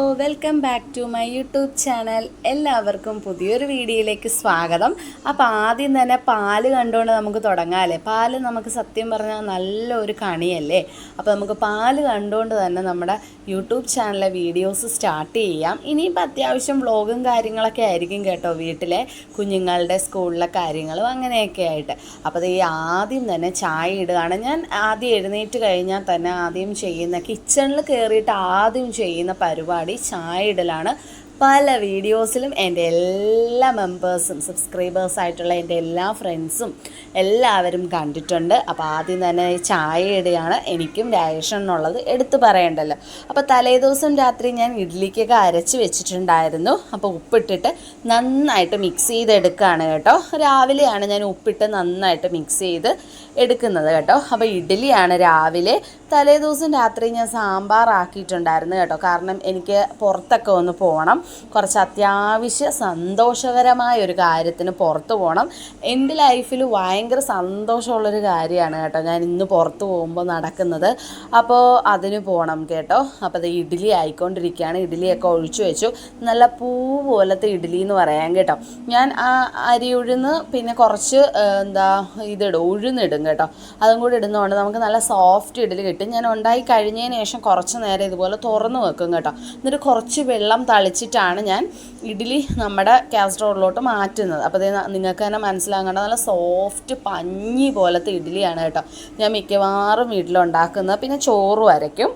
Welcome back to my YouTube channel. എല്ലാവർക്കും പുതിയൊരു വീഡിയോയിലേക്ക് സ്വാഗതം. അപ്പോൾ ആദ്യം തന്നെ പാല് കണ്ടുകൊണ്ട് നമുക്ക് തുടങ്ങാമല്ലേ. പാല് നമുക്ക് സത്യം പറഞ്ഞാൽ നല്ലൊരു കണിയല്ലേ. അപ്പോൾ നമുക്ക് പാല് കണ്ടുകൊണ്ട് തന്നെ നമ്മുടെ യൂട്യൂബ് ചാനലിലെ വീഡിയോസ് സ്റ്റാർട്ട് ചെയ്യാം. ഇനിയിപ്പോൾ അത്യാവശ്യം വ്ളോഗും കാര്യങ്ങളൊക്കെ ആയിരിക്കും കേട്ടോ, വീട്ടിലെ കുഞ്ഞുങ്ങളുടെ സ്കൂളിലെ കാര്യങ്ങളും അങ്ങനെയൊക്കെ ആയിട്ട്. അപ്പോൾ ഈ ആദ്യം തന്നെ ചായ ഇടുകയാണ്. ഞാൻ ആദ്യം എഴുന്നേറ്റ് കഴിഞ്ഞാൽ തന്നെ ആദ്യം ചെയ്യുന്ന കിച്ചണിൽ കയറിയിട്ട് ആദ്യം ചെയ്യുന്ന പരിപാടി ചായ ഇടലാണ്. പല വീഡിയോസിലും എൻ്റെ എല്ലാ മെമ്പേഴ്സും സബ്സ്ക്രൈബേഴ്സായിട്ടുള്ള എൻ്റെ എല്ലാ ഫ്രണ്ട്സും എല്ലാവരും കണ്ടിട്ടുണ്ട്. അപ്പോൾ ആദ്യം തന്നെ ചായ ഇടുകയാണ്. എനിക്കും രാജേഷനുള്ളത് എടുത്തു പറയണ്ടല്ലോ. അപ്പോൾ തലേദിവസം രാത്രി ഞാൻ ഇഡ്ഡലിക്കൊക്കെ അരച്ച് വെച്ചിട്ടുണ്ടായിരുന്നു. അപ്പോൾ ഉപ്പിട്ടിട്ട് നന്നായിട്ട് മിക്സ് ചെയ്തെടുക്കുകയാണ് കേട്ടോ. രാവിലെയാണ് ഞാൻ ഉപ്പിട്ട് നന്നായിട്ട് മിക്സ് ചെയ്ത് എടുക്കുന്നത് കേട്ടോ. അപ്പോൾ ഇഡ്ഡലിയാണ് രാവിലെ. തലേദിവസം രാത്രി ഞാൻ സാമ്പാർ ആക്കിയിട്ടുണ്ടായിരുന്നു കേട്ടോ. കാരണം എനിക്ക് പുറത്തൊക്കെ ഒന്ന് പോകണം, കുറച്ച് അത്യാവശ്യ സന്തോഷകരമായ ഒരു കാര്യത്തിന് പുറത്ത് പോകണം. എൻ്റെ ലൈഫിൽ ഭയങ്കര സന്തോഷമുള്ളൊരു കാര്യമാണ് കേട്ടോ ഞാൻ ഇന്ന് പുറത്ത് പോകുമ്പോൾ നടക്കുന്നത്. അപ്പോൾ അതിന് പോകണം കേട്ടോ. അപ്പോൾ അത് ഇഡ്ഡലി ആയിക്കൊണ്ടിരിക്കുകയാണ്. ഇഡ്ഡലിയൊക്കെ ഒഴിച്ചു വെച്ചു. നല്ല പൂ പോലത്തെ ഇഡ്ഡലി എന്ന് പറയാം കേട്ടോ. ഞാൻ ആ അരി ഉഴുന്ന് പിന്നെ കുറച്ച് ഉഴുന്നിടും കേട്ടോ. അതും കൂടി ഇടുന്നതുകൊണ്ട് നമുക്ക് നല്ല സോഫ്റ്റ് ഇഡ്ഡലി കിട്ടും. ഞാൻ ഉണ്ടായി കഴിഞ്ഞതിന് ശേഷം കുറച്ച് നേരം ഇതുപോലെ തുറന്ന് വെക്കും കേട്ടോ. എന്നിട്ട് കുറച്ച് വെള്ളം തളിച്ചിട്ടാണ് ഞാൻ ഇഡ്ഡലി നമ്മുടെ കാസറോളിലോട്ട് മാറ്റുന്നത്. അപ്പോൾ ഇത് നിങ്ങൾക്ക് തന്നെ മനസ്സിലാകേണ്ട നല്ല സോഫ്റ്റ് പഞ്ഞി പോലത്തെ ഇഡ്ഡലിയാണ് കേട്ടോ ഞാൻ മിക്കവാറും വീട്ടിലുണ്ടാക്കുന്നത്. പിന്നെ ചോറും അരയ്ക്കും.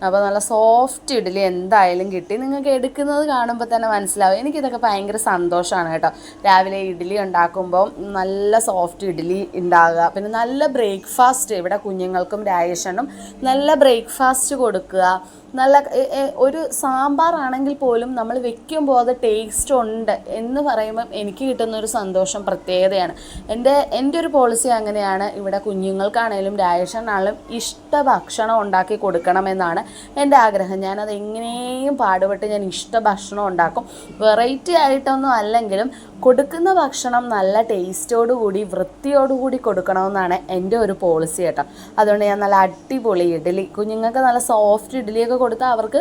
അപ്പോൾ നല്ല സോഫ്റ്റ് ഇഡ്ഡലി എന്തായാലും കിട്ടി. നിങ്ങൾക്ക് എടുക്കുന്നത് കാണുമ്പോൾ തന്നെ മനസ്സിലാവും. എനിക്കിതൊക്കെ ഭയങ്കര സന്തോഷമാണ് കേട്ടോ. രാവിലെ ഇഡ്ഡലി ഉണ്ടാക്കുമ്പോൾ നല്ല സോഫ്റ്റ് ഇഡ്ഡലി ഉണ്ടാകുക. പിന്നെ നല്ല ബ്രേക്ക്ഫാസ്റ്റ് ഇവിടെ കുഞ്ഞുങ്ങൾക്കും രാജേഷനും നല്ല ബ്രേക്ക്ഫാസ്റ്റ് കൊടുക്കുക. നല്ല ഒരു സാമ്പാറാണെങ്കിൽ പോലും നമ്മൾ വെക്കുമ്പോൾ അത് ടേസ്റ്റ് ഉണ്ട് എന്ന് പറയുമ്പം എനിക്ക് കിട്ടുന്നൊരു സന്തോഷം പ്രത്യേകതയാണ്. എൻ്റെ ഒരു പോളിസി അങ്ങനെയാണ്. ഇവിടെ കുഞ്ഞുങ്ങൾക്കാണേലും രാജേഷനാണെങ്കിലും ഇഷ്ട ഭക്ഷണം ഉണ്ടാക്കി കൊടുക്കണമെന്നാണ് എൻ്റെ ആഗ്രഹം. ഞാനത് എങ്ങനെയും പാടുപെട്ട് ഞാൻ ഇഷ്ട ഭക്ഷണം ഉണ്ടാക്കും. വെറൈറ്റി ആയിട്ടൊന്നും അല്ലെങ്കിലും കൊടുക്കുന്ന ഭക്ഷണം നല്ല ടേസ്റ്റോടുകൂടി വൃത്തിയോടുകൂടി കൊടുക്കണമെന്നാണ് എൻ്റെ ഒരു പോളിസി കേട്ടോ. അതുകൊണ്ട് ഞാൻ നല്ല അടിപൊളി ഇഡ്ഡലി, കുഞ്ഞുങ്ങൾക്ക് നല്ല സോഫ്റ്റ് ഇഡ്ഡലിയൊക്കെ കൊടുത്താൽ അവർക്ക്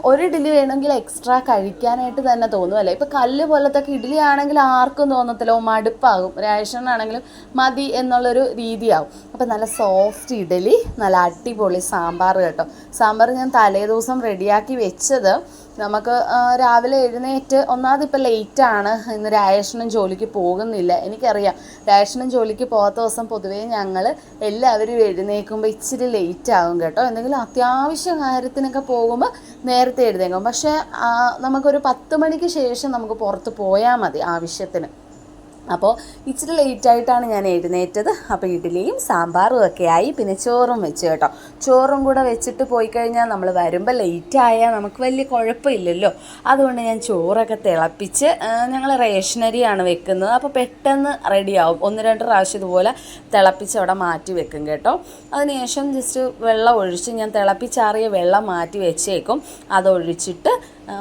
ഒരു ഇഡ്ഡലി വേണമെങ്കിൽ എക്സ്ട്രാ കഴിക്കാനായിട്ട് തന്നെ തോന്നുമല്ലേ. ഇപ്പോൾ കല്ല് പോലത്തെ ഇഡ്ഡലി ആണെങ്കിൽ ആർക്കും തോന്നത്തില്ല, മടുപ്പാകും. രാജേഷനാണെങ്കിലും മതി എന്നുള്ളൊരു രീതിയാവും. അപ്പോൾ നല്ല സോഫ്റ്റ് ഇഡ്ഡലി, നല്ല അടിപൊളി സാമ്പാർ കേട്ടോ. സാമ്പാർ ഞാൻ തലേദിവസം റെഡിയാക്കി വെച്ചത് നമുക്ക് രാവിലെ എഴുന്നേറ്റ് ഒന്നാമത് ഇപ്പോൾ ലേറ്റാണ്. ഇന്ന് രാജേഷനും ജോലിക്ക് പോകുന്നില്ല. എനിക്കറിയാം രാജേഷനും ജോലിക്ക് പോകാത്ത ദിവസം പൊതുവേ ഞങ്ങൾ എല്ലാവരും എഴുന്നേൽക്കുമ്പോൾ ഇച്ചിരി ലേറ്റ് ആകും കേട്ടോ. എന്തെങ്കിലും അത്യാവശ്യ കാര്യത്തിനൊക്കെ പോകുമ്പോൾ നേരത്തെ എഴുന്നേൽക്കും. പക്ഷേ നമുക്കൊരു 10 മണിക്ക് ശേഷം നമുക്ക് പുറത്ത് പോയാൽ മതി ആവശ്യത്തിന്. അപ്പോൾ ഇച്ചിരി ലേറ്റായിട്ടാണ് ഞാൻ എഴുന്നേറ്റത്. അപ്പോൾ ഇഡ്ഡലിയും സാമ്പാറും ഒക്കെ ആയി. പിന്നെ ചോറും വെച്ച് കേട്ടോ. ചോറും കൂടെ വെച്ചിട്ട് പോയി കഴിഞ്ഞാൽ നമ്മൾ വരുമ്പോൾ ലേറ്റായാൽ നമുക്ക് വലിയ കുഴപ്പമില്ലല്ലോ. അതുകൊണ്ട് ഞാൻ ചോറൊക്കെ തിളപ്പിച്ച്, ഞങ്ങൾ റേഷനരിയാണ് വെക്കുന്നത്. അപ്പോൾ പെട്ടെന്ന് റെഡിയാവും. 1-2 പ്രാവശ്യം ഇതുപോലെ തിളപ്പിച്ച് അവിടെ മാറ്റി വെക്കും കേട്ടോ. അതിനുശേഷം ജസ്റ്റ് വെള്ളം ഒഴിച്ച് ഞാൻ തിളപ്പിച്ചാറിയ വെള്ളം മാറ്റി വെച്ചേക്കും. അതൊഴിച്ചിട്ട്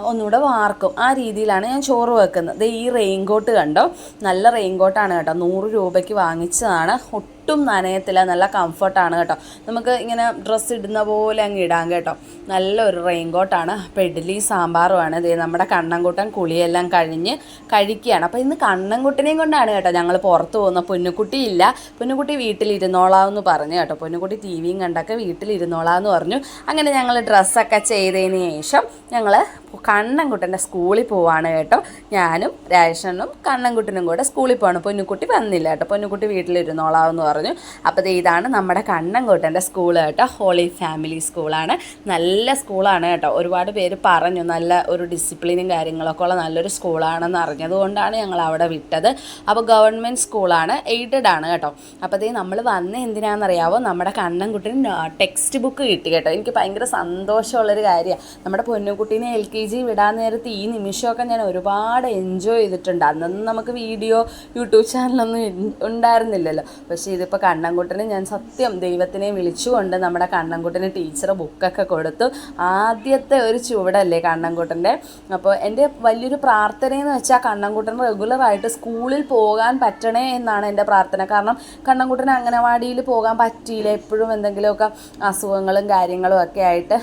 ഒന്നുകൂടെ വാർക്കും. ആ രീതിയിലാണ് ഞാൻ ചോറ് വെക്കുന്നത്. ഈ റെയിൻകോട്ട് കണ്ടോ, നല്ല റെയിൻകോട്ടാണ് കേട്ടോ. 100 രൂപയ്ക്ക് വാങ്ങിച്ചതാണ്. ഒട്ടും നനയത്തില്ല, നല്ല കംഫർട്ടാണ് കേട്ടോ. നമുക്ക് ഇങ്ങനെ ഡ്രസ്സ് ഇടുന്ന പോലെ അങ്ങ് ഇടാം കേട്ടോ. നല്ലൊരു റെയിൻകോട്ടാണ്. അപ്പോൾ ഇഡ്ഡലി സാമ്പാറുമാണ്. ഇത് നമ്മുടെ കണ്ണൻകുട്ടൻ കുളിയെല്ലാം കഴിഞ്ഞ് കഴിക്കുകയാണ്. അപ്പോൾ ഇന്ന് കണ്ണൻകുട്ടനെയും കൊണ്ടാണ് കേട്ടോ ഞങ്ങൾ പുറത്ത് പോകുന്നത്. പൊന്നുകുട്ടി ഇല്ല, പൊന്നുകുട്ടി വീട്ടിലിരുന്നോളാമെന്ന് പറഞ്ഞു കേട്ടോ. പൊന്നുകുട്ടി ടി വിയും കണ്ടൊക്കെ വീട്ടിലിരുന്നോളാമെന്ന് പറഞ്ഞു. അങ്ങനെ ഞങ്ങൾ ഡ്രസ്സൊക്കെ ചെയ്തതിന് ശേഷം ഞങ്ങൾ കണ്ണൻകുട്ടൻ്റെ സ്കൂളിൽ പോവാണ് കേട്ടോ. ഞാനും രാജേഷനും കണ്ണൻകുട്ടനും കൂടെ സ്കൂളിൽ പോകണം. പൊന്നുകുട്ടി വന്നില്ല കേട്ടോ. പൊന്നുകുട്ടി വീട്ടിലിരുന്നോളാമെന്ന് പറഞ്ഞു. അപ്പോൾ ഇതാണ് നമ്മുടെ കണ്ണൻകുട്ടൻ്റെ സ്കൂൾ കേട്ടോ. ഹോളി ഫാമിലി സ്കൂളാണ്. നല്ല സ്കൂളാണ് കേട്ടോ. ഒരുപാട് പേര് പറഞ്ഞു നല്ല ഒരു ഡിസിപ്ലിനും കാര്യങ്ങളൊക്കെ ഉള്ള നല്ലൊരു സ്കൂളാണെന്ന് അറിഞ്ഞതുകൊണ്ടാണ് ഞങ്ങൾ അവിടെ വിട്ടത്. അപ്പോൾ ഗവൺമെൻറ് സ്കൂളാണ്, എയ്ഡഡ് ആണ് കേട്ടോ. അപ്പോൾ നമ്മൾ വന്ന് എന്തിനാണെന്നറിയാവോ, നമ്മുടെ കണ്ണൻകുട്ടന് ടെക്സ്റ്റ് ബുക്ക് കിട്ടി കേട്ടോ. എനിക്ക് ഭയങ്കര സന്തോഷമുള്ളൊരു കാര്യമാണ്. നമ്മുടെ പൊന്നുകുട്ടീനെ LKG വിടാൻ നേരത്ത് ഈ നിമിഷമൊക്കെ ഞാൻ ഒരുപാട് എൻജോയ് ചെയ്തിട്ടുണ്ട്. അന്നൊന്നും നമുക്ക് യൂട്യൂബ് ചാനലൊന്നും ഉണ്ടായിരുന്നില്ലല്ലോ. പക്ഷേ ഇതിപ്പോൾ കണ്ണൻകുട്ടന് ഞാൻ സത്യം ദൈവത്തിനെ വിളിച്ചുകൊണ്ട് നമ്മുടെ കണ്ണൻകുട്ടന് ടീച്ചർ ബുക്കൊക്കെ കൊടുത്തു. ആദ്യത്തെ ഒരു ചുവടല്ലേ കണ്ണൻകുട്ടൻ്റെ. അപ്പോൾ എൻ്റെ വലിയൊരു പ്രാർത്ഥനയെന്ന് വെച്ചാൽ കണ്ണൻകുട്ടൻ റെഗുലറായിട്ട് സ്കൂളിൽ പോകാൻ പറ്റണേ എന്നാണ് എൻ്റെ പ്രാർത്ഥന. കാരണം കണ്ണൻകുട്ടന് അംഗനവാടിയിൽ പോകാൻ പറ്റിയില്ല. എപ്പോഴും എന്തെങ്കിലുമൊക്കെ അസുഖങ്ങളും കാര്യങ്ങളും ഒക്കെ ആയിട്ട്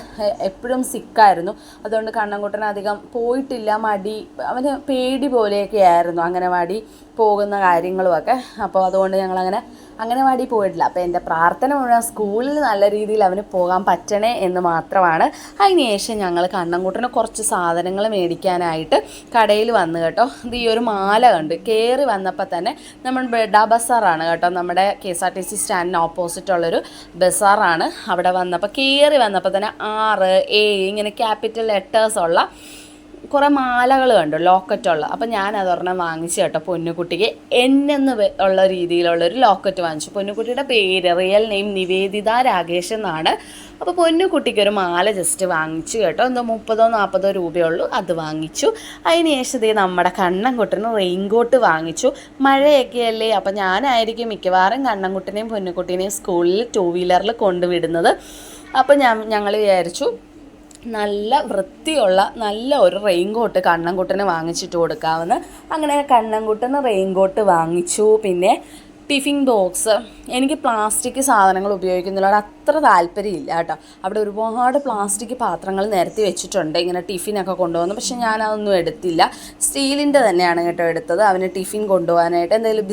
എപ്പോഴും സിക്കായിരുന്നു. അതുകൊണ്ട് കണ്ണൻകുട്ടൻ അധികം പോയിട്ടില്ല. മടി, അവന് പേടി പോലെയൊക്കെ ആയിരുന്നു അംഗനവാടി പോകുന്ന കാര്യങ്ങളുമൊക്കെ. അപ്പോൾ അതുകൊണ്ട് ഞങ്ങളങ്ങനെ അംഗനവാടി പോയിട്ടില്ല. അപ്പോൾ എൻ്റെ പ്രാർത്ഥന മുഴുവൻ സ്കൂളിൽ നല്ല രീതിയിൽ അവന് പോകാൻ പറ്റണേ എന്ന് മാത്രമാണ്. അതിനുശേഷം ഞങ്ങൾ കണ്ണൻകുട്ടന് കുറച്ച് സാധനങ്ങൾ മേടിക്കാനായിട്ട് കടയിൽ വന്നു കേട്ടോ. ഇത് ഈ ഒരു മാല കണ്ട് കയറി വന്നപ്പോൾ തന്നെ നമ്മൾ ബെഡ ബസാറാണ് കേട്ടോ, നമ്മുടെ KSRTC സ്റ്റാൻഡിന് ഓപ്പോസിറ്റുള്ളൊരു ബസാറാണ്. അവിടെ വന്നപ്പോൾ കയറി വന്നപ്പോൾ തന്നെ 6, 7 ഇങ്ങനെ ക്യാപിറ്റൽ ലെറ്റേഴ്സുള്ള കുറേ മാലകൾ കണ്ടു, ലോക്കറ്റുള്ള. അപ്പം ഞാൻ അതൊരെണ്ണം വാങ്ങിച്ചു കേട്ടോ പൊന്നുകുട്ടിക്ക്. എന്നെന്ന് ഉള്ള രീതിയിലുള്ളൊരു ലോക്കറ്റ് വാങ്ങിച്ചു. പൊന്നുകുട്ടിയുടെ പേര് റിയൽ നെയിം നിവേദിത രാകേഷ് എന്നാണ്. അപ്പോൾ പൊന്നുകുട്ടിക്കൊരു മാല ജസ്റ്റ് വാങ്ങിച്ചു കേട്ടോ. എന്തോ 30-40 രൂപയുള്ളൂ, അത് വാങ്ങിച്ചു. അതിന് ശേഷം നമ്മുടെ കണ്ണൻകുട്ടന് റെയിൻകോട്ട് വാങ്ങിച്ചു. മഴയൊക്കെ അല്ലേ, അപ്പം ഞാനായിരിക്കും മിക്കവാറും കണ്ണൻകുട്ടനെയും പൊന്നുകുട്ടീനെയും സ്കൂളിൽ 2 വീലറിൽ കൊണ്ടുവിടുന്നത്. അപ്പം ഞങ്ങൾ വിചാരിച്ചു നല്ല വൃത്തിയുള്ള നല്ല ഒരു റെയിൻകോട്ട് കണ്ണൻകുട്ടന് വാങ്ങിച്ചിട്ട് കൊടുക്കാമെന്ന്. അങ്ങനെ കണ്ണൻകുട്ടന് റെയിൻകോട്ട് വാങ്ങിച്ചു. പിന്നെ ടിഫിൻ ബോക്സ്, എനിക്ക് പ്ലാസ്റ്റിക് സാധനങ്ങൾ ഉപയോഗിക്കുന്നതിനോട് അത്ര താല്പര്യമില്ല കേട്ടോ. അവിടെ ഒരുപാട് പ്ലാസ്റ്റിക് പാത്രങ്ങൾ നിരത്തി വെച്ചിട്ടുണ്ട് ഇങ്ങനെ ടിഫിനൊക്കെ കൊണ്ടുപോകുന്നു. പക്ഷെ ഞാനതൊന്നും എടുത്തില്ല. സ്റ്റീലിൻ്റെ തന്നെയാണ് കേട്ടോ എടുത്തത്. അവന് ടിഫിൻ കൊണ്ടുപോകാനായിട്ട് എന്തെങ്കിലും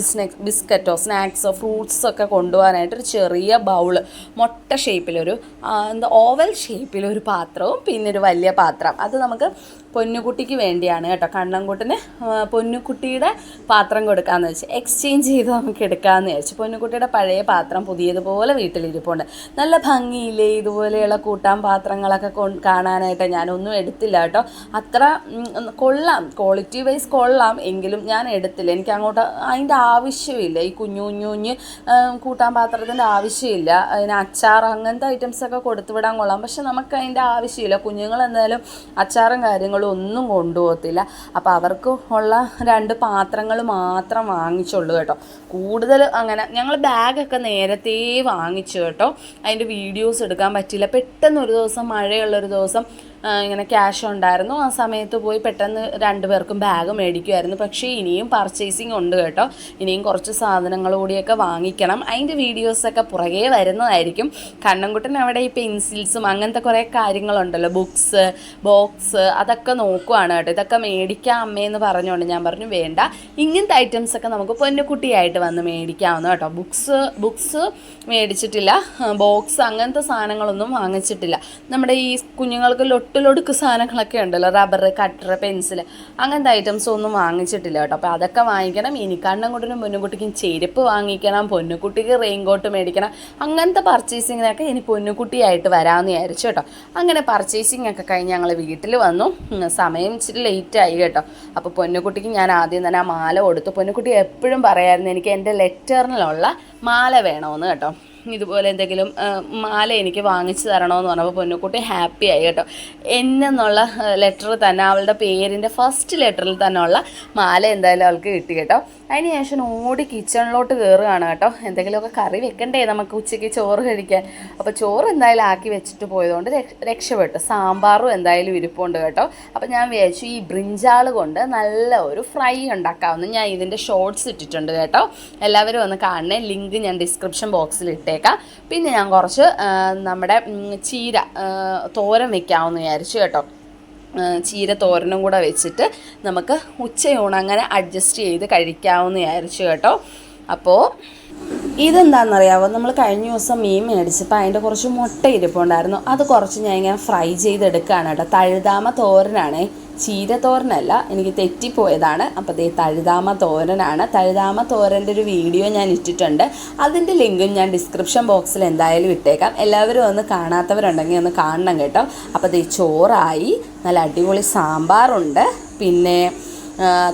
ബിസ്ക്കറ്റോ സ്നാക്സോ ഫ്രൂട്ട്സോ ഒക്കെ കൊണ്ടുപോകാനായിട്ട് ഒരു ചെറിയ ബൗള്, മുട്ട ഷേപ്പിലൊരു ഓവൽ ഷേപ്പിലൊരു പാത്രവും പിന്നെ ഒരു വലിയ പാത്രം. അത് നമുക്ക് പൊന്നുകുട്ടിക്ക് വേണ്ടിയാണ് കേട്ടോ. കണ്ണൻകുട്ടന് പൊന്നുകുട്ടിയുടെ പാത്രം കൊടുക്കാമെന്ന് വെച്ച് എക്സ്ചേഞ്ച് ചെയ്ത് നമുക്ക് എടുക്കാമെന്ന് വിചാരിച്ചു. പൊന്നുകുട്ടിയുടെ പഴയ പാത്രം പുതിയതുപോലെ വീട്ടിലിരിപ്പുണ്ട്. നല്ല ഭംഗിയില്ലേ ഇതുപോലെയുള്ള കൂട്ടാൻ പാത്രങ്ങളൊക്കെ കാണാനായിട്ട്. ഞാനൊന്നും എടുത്തില്ല കേട്ടോ. അത്ര കൊള്ളാം, ക്വാളിറ്റി വൈസ് കൊള്ളാം, എങ്കിലും ഞാൻ എടുത്തില്ല. എനിക്ക് അങ്ങോട്ട് അതിൻ്റെ ആവശ്യമില്ല. ഈ കുഞ്ഞു കൂട്ടാൻ പാത്രത്തിൻ്റെ ആവശ്യമില്ല. അതിന് അച്ചാർ അങ്ങനത്തെ ഐറ്റംസൊക്കെ കൊടുത്തുവിടാൻ കൊള്ളാം. പക്ഷെ നമുക്ക് അതിൻ്റെ ആവശ്യമില്ല. കുഞ്ഞുങ്ങൾ എന്തായാലും അച്ചാറും കാര്യങ്ങളും ഒന്നും കൊണ്ടുപോകത്തില്ല. അപ്പോൾ അവർക്ക് ഉള്ള 2 പാത്രങ്ങൾ മാത്രം വാങ്ങിച്ചുള്ളൂ കേട്ടോ. കൂടുതൽ അങ്ങനെ ഞങ്ങൾ ബാഗൊക്കെ നേരത്തെ വാങ്ങിച്ചു കേട്ടോ. അതിൻ്റെ വീഡിയോസ് എടുക്കാൻ പറ്റില്ല. പെട്ടെന്ന് ഒരു ദിവസം, മഴയുള്ളൊരു ദിവസം ഇങ്ങനെ ക്യാഷ് ഉണ്ടായിരുന്നു. ആ സമയത്ത് പോയി പെട്ടെന്ന് 2 പേർക്കും ബാഗ് മേടിക്കുമായിരുന്നു. പക്ഷേ ഇനിയും പർച്ചേസിങ് ഉണ്ട് കേട്ടോ. ഇനിയും കുറച്ച് സാധനങ്ങൾ കൂടിയൊക്കെ വാങ്ങിക്കണം. അതിൻ്റെ വീഡിയോസൊക്കെ പുറകെ വരുന്നതായിരിക്കും. കണ്ണൻകുട്ടൻ അവിടെ ഈ പെൻസിൽസും അങ്ങനത്തെ കുറേ കാര്യങ്ങളുണ്ടല്ലോ, ബുക്സ്, ബോക്സ്, അതൊക്കെ നോക്കുവാണ് കേട്ടോ. ഇതൊക്കെ മേടിക്കാം അമ്മയെന്ന് പറഞ്ഞുകൊണ്ട് ഞാൻ പറഞ്ഞു വേണ്ട, ഇങ്ങനത്തെ ഐറ്റംസൊക്കെ നമുക്ക് പൊന്നുകുട്ടിയായിട്ട് വന്ന് മേടിക്കാവുന്ന കേട്ടോ. ബുക്സ് മേടിച്ചിട്ടില്ല, ബോക്സ് അങ്ങനത്തെ സാധനങ്ങളൊന്നും വാങ്ങിച്ചിട്ടില്ല. നമ്മുടെ ഈ കുഞ്ഞുങ്ങൾക്ക് ലൊട്ടിലൊടുക്ക് സാധനങ്ങളൊക്കെ ഉണ്ടല്ലോ, റബ്ബർ, കട്ടർ, പെൻസിൽ, അങ്ങനത്തെ ഐറ്റംസ് ഒന്നും വാങ്ങിച്ചിട്ടില്ല കേട്ടോ. അപ്പോൾ അതൊക്കെ വാങ്ങിക്കണം. ഇനി കണ്ണൻകുട്ടനും പൊന്നുകുട്ടിക്കും ചെരുപ്പ് വാങ്ങിക്കണം, പൊന്നുകുട്ടിക്ക് റെയിൻകോട്ട് മേടിക്കണം. അങ്ങനത്തെ പർച്ചേസിങ്ങിനൊക്കെ ഇനി പൊന്നുകുട്ടിയായിട്ട് വരാമെന്ന് വിചാരിച്ചു കേട്ടോ. അങ്ങനെ പർച്ചേസിങ് ഒക്കെ കഴിഞ്ഞ് ഞങ്ങൾ വീട്ടിൽ വന്നു. സമയം ഇച്ചിരി ലേറ്റായി കേട്ടോ. അപ്പോൾ പൊന്നുകുട്ടിക്ക് ഞാൻ ആദ്യം തന്നെ ആ മാല കൊടുത്തു. പൊന്നുകുട്ടി എപ്പോഴും പറയായിരുന്നു എനിക്ക് എൻ്റെ ലെറ്ററിലുള്ള മാല വേണമെന്ന് കേട്ടോ. ഇതുപോലെ എന്തെങ്കിലും മാല എനിക്ക് വാങ്ങിച്ചു തരണമെന്ന് പറഞ്ഞപ്പോൾ പൊന്നുകുട്ടി ഹാപ്പിയായി കേട്ടോ. എന്നുള്ള ലെറ്റർ തന്നെ, അവളുടെ പേരിൻ്റെ ഫസ്റ്റ് ലെറ്ററിൽ തന്നെ ഉള്ള മാല എന്തായാലും അവൾക്ക് കിട്ടി കേട്ടോ. അതിന് ശേഷം ഓടി കിച്ചണിലോട്ട് കയറുകയാണ് കേട്ടോ. എന്തെങ്കിലുമൊക്കെ കറി വെക്കണ്ടേ നമുക്ക് ഉച്ചയ്ക്ക് ചോറ് കഴിക്കാൻ. അപ്പോൾ ചോറ് എന്തായാലും ആക്കി വെച്ചിട്ട് പോയതുകൊണ്ട് രക്ഷപ്പെട്ടു. സാമ്പാറും എന്തായാലും ഇരിപ്പുണ്ട് കേട്ടോ. അപ്പോൾ ഞാൻ വിചാരിച്ചു ഈ ബ്രിഞ്ചാൾ കൊണ്ട് നല്ല ഒരു ഫ്രൈ ഉണ്ടാക്കാമെന്ന്. ഞാൻ ഇതിൻ്റെ ഷോർട്സ് ഇട്ടിട്ടുണ്ട് കേട്ടോ. എല്ലാവരും ഒന്ന് കാണണേ. ലിങ്ക് ഞാൻ ഡിസ്ക്രിപ്ഷൻ ബോക്സിൽ ഇട്ടേക്കാം. പിന്നെ ഞാൻ കുറച്ച് നമ്മുടെ ചീര തോരൻ വെക്കാമെന്ന് വിചാരിച്ചു കേട്ടോ. ചീര തോരനും കൂടെ വെച്ചിട്ട് നമുക്ക് ഉച്ചയൂണ് അങ്ങനെ അഡ്ജസ്റ്റ് ചെയ്ത് കഴിക്കാമെന്ന് വിചാരിച്ചു കേട്ടോ. അപ്പോൾ ഇതെന്താണെന്നറിയാമോ, നമ്മൾ കഴിഞ്ഞ ദിവസം മീൻ മേടിച്ചപ്പോൾ അതിൻ്റെ കുറച്ച് മുട്ട ഇരിപ്പുണ്ടായിരുന്നു. അത് കുറച്ച് ഞാൻ ഇങ്ങനെ ഫ്രൈ ചെയ്തെടുക്കുകയാണ് കേട്ടോ. തഴുതാമ തോരനാണേ, ചീര തോരനല്ല, എനിക്ക് തെറ്റിപ്പോയതാണ്. അപ്പോൾ ദേ തഴുതാമ തോരനാണ്. തഴുതാമ തോരൻ്റെ ഒരു വീഡിയോ ഞാൻ ഇട്ടിട്ടുണ്ട്. അതിൻ്റെ ലിങ്കും ഞാൻ ഡിസ്ക്രിപ്ഷൻ ബോക്സിൽ എന്തായാലും ഇട്ടേക്കാം. എല്ലാവരും ഒന്ന് കാണാത്തവരുണ്ടെങ്കിൽ ഒന്ന് കാണണം കേട്ടോ. അപ്പോൾ ദേ ചോറായി, നല്ല അടിപൊളി സാമ്പാറുണ്ട്, പിന്നെ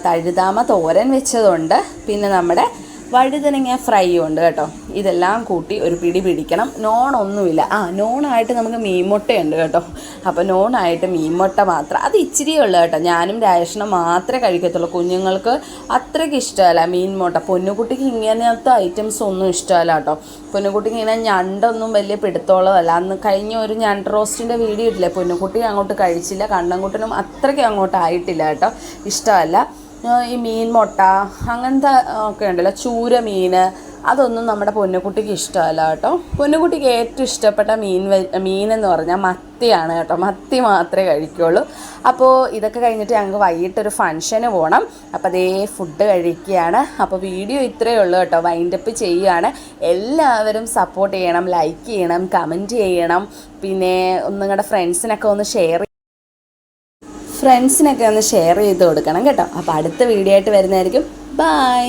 തഴുതാമ തോരൻ വെച്ചതുണ്ട്, പിന്നെ നമ്മുടെ വഴുതനങ്ങ ഫ്രൈ ഉണ്ട് കേട്ടോ. ഇതെല്ലാം കൂട്ടി ഒരു പിടി പിടിക്കണം. നോണൊന്നുമില്ല. നോണായിട്ട് നമുക്ക് മീൻമുട്ടയുണ്ട് കേട്ടോ. അപ്പോൾ നോണായിട്ട് മീൻമുട്ട മാത്രം, അത് ഇച്ചിരിയേ ഉള്ളൂ കേട്ടോ. ഞാനും രാജേഷനും മാത്രമേ കഴിക്കത്തുള്ളൂ. കുഞ്ഞുങ്ങൾക്ക് അത്രയ്ക്ക് ഇഷ്ടമല്ല മീൻമുട്ട. പൊന്നുകുട്ടിക്ക് ഇങ്ങനത്തെ ഐറ്റംസ് ഒന്നും ഇഷ്ടമല്ല കേട്ടോ. പൊന്നുകുട്ടിക്ക് ഇങ്ങനെ ഞണ്ടൊന്നും വലിയ പിടുത്തോളമല്ല. അന്ന് കഴിഞ്ഞ ഒരു ഞണ്ട് റോസ്റ്റിൻ്റെ വീഡിയോ ഇട്ടില്ലേ, പൊന്നുകുട്ടി അങ്ങോട്ട് കഴിച്ചില്ല. കണ്ണൻകുട്ടനും അത്രയ്ക്ക് അങ്ങോട്ട് ആയിട്ടില്ല കേട്ടോ, ഇഷ്ടമല്ല. ഈ മീൻ മുട്ട അങ്ങനത്തെ ഒക്കെ ഉണ്ടല്ലോ, ചൂര മീൻ, അതൊന്നും നമ്മുടെ പൊന്നുകുട്ടിക്ക് ഇഷ്ടമല്ല കേട്ടോ. പൊന്നുകുട്ടിക്ക് ഏറ്റവും ഇഷ്ടപ്പെട്ട മീനെന്ന് പറഞ്ഞാൽ മത്തിയാണ് കേട്ടോ. മത്തി മാത്രമേ കഴിക്കുകയുള്ളൂ. അപ്പോൾ ഇതൊക്കെ കഴിഞ്ഞിട്ട് ഞങ്ങൾക്ക് വൈകിട്ടൊരു ഫംഗ്ഷന് പോകണം. അപ്പോൾ അതേ ഫുഡ് കഴിക്കുകയാണ്. അപ്പോൾ വീഡിയോ ഇത്രയേ ഉള്ളൂ കേട്ടോ. വൈൻഡപ്പ് ചെയ്യുകയാണ്. എല്ലാവരും സപ്പോർട്ട് ചെയ്യണം, ലൈക്ക് ചെയ്യണം, കമൻറ്റ് ചെയ്യണം. പിന്നെ നിങ്ങളുടെ ഫ്രണ്ട്സിനൊക്കെ ഒന്ന് ഷെയർ ചെയ്ത് കൊടുക്കണം കേട്ടോ. അപ്പോൾ അടുത്ത വീഡിയോ ആയിട്ട് വരുന്നതായിരിക്കും. ബൈ.